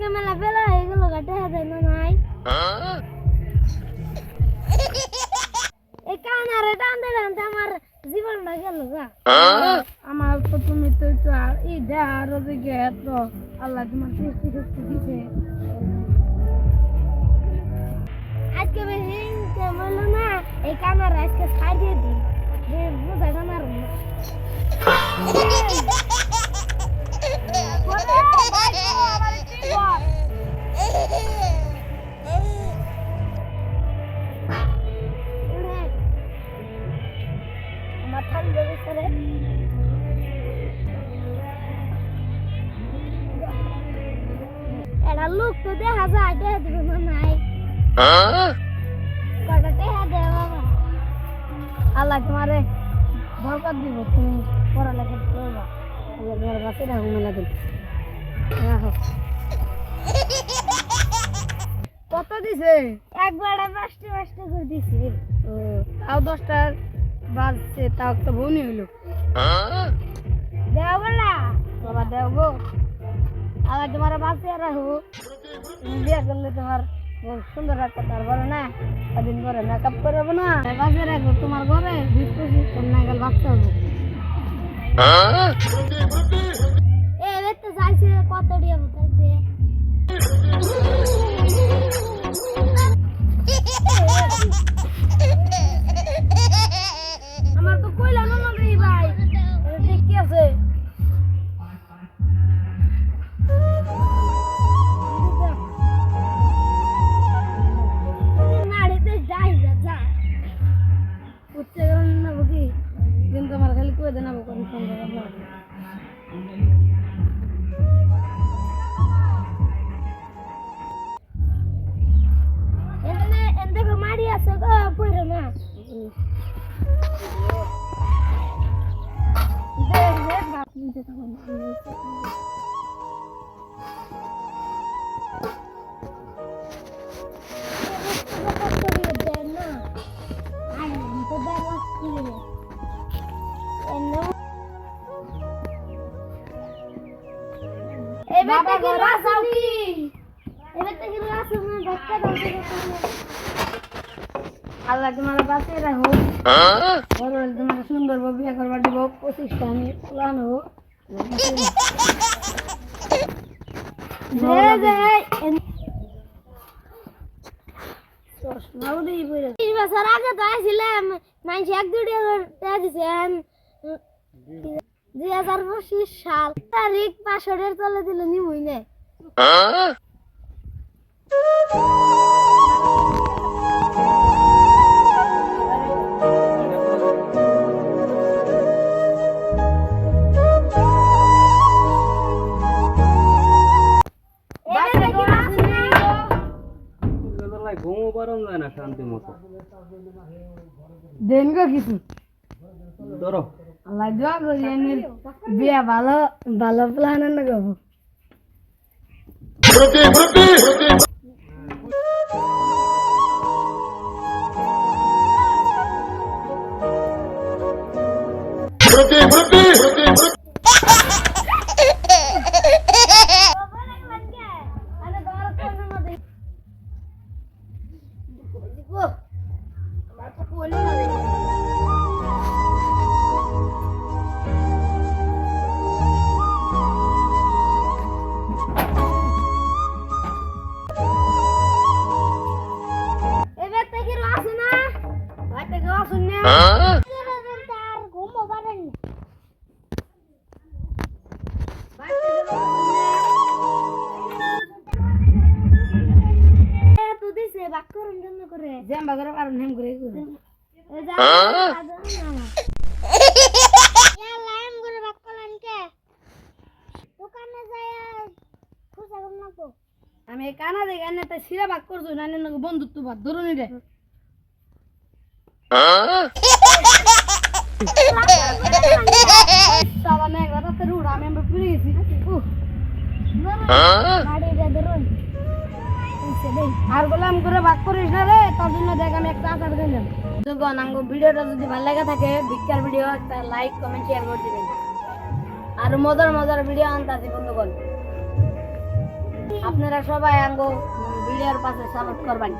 আজকে মেলা বেলা হয়ে গেল গাটে হাতে না নাই এই কানারে টানতে টানতে আমার জীবনটা গেল গা আমার তো তুমি তো একটু এই দেহার দিকে এত আল্লাহ তোমার সৃষ্টি শক্তি দিছে আজকে বেশি কেমন না এই কানার আজকে ছাড়িয়ে দিই যে বোঝা কানার আমার ঠান্ডা ভিতরে এটা লোক তো দেখা যায় দেখা দিবে না নাই কটা দেখা দেয় বাবা আল্লাহ তোমারে বরকত দিব তুমি পড়ালেখা করবা আল্লাহ তোমার কাছে রাখো মেলা দিন রাখো কত দিছে একবারে 5টা করে দিছি ও তাও 10টা বাজছে তাও তো বনি হলো দেও বলা বাবা দেও গো আবার তোমার বাঁচে রাখো বিয়ে করলে তোমার সুন্দর রাখতে পারবো না কদিন করে মেকআপ করবো না বাঁচে রাখো তোমার ঘরে 20-25 নাগাল বাঁচতে হবে এবার তো যাইছে কত দিয়ে বলতে আমার তো কইলা না রে ভাই ঠিক কি আছে নাড়িতে যাই যা উঠতে না বুকি কিন্তু আমার খালি কই দেনা কোন ফোন করব এন্ড মারি আছে গো পড়ে না দেখ দেখ বাপ নিতে তখন এবার থেকে রাসাও কি এবার থেকে রাসাও না ডাক্তার আল্লাহ তোমার বাঁচিয়ে রাখো বড় তোমার সুন্দর বিয়ে করবার দিব 25টা আমি প্ল্যান হবো বছর আগে তো আসছিলাম মানুষ 1-2 টাকা দিছে 2025 সাল তারিখ 500 তলে দিল নিমই না ঘুমো পারন যায় না শান্তি মতো দেন গো কিছু ধরো আল্লাহ দোয়া করি এর বিয়া ভালো ভালো প্ল্যান না গো আমি কানা দেখে এনে তাই সিরা ভাগ করছো না বন্ধুত্ব ভাগ ধরুন রে আর বললাম করে ভাগ করিস না রে তার জন্য দেখ আমি একটা আচার দিলাম যখন ভিডিওটা যদি ভালো লাগে থাকে ভিক্ষার ভিডিও একটা লাইক কমেন্ট শেয়ার করে দিবেন আর মজার মজার ভিডিও আনতে বন্ধুগণ আপনারা সবাই আঙ্গো ভিডিওর পাশে সাপোর্ট করবেন।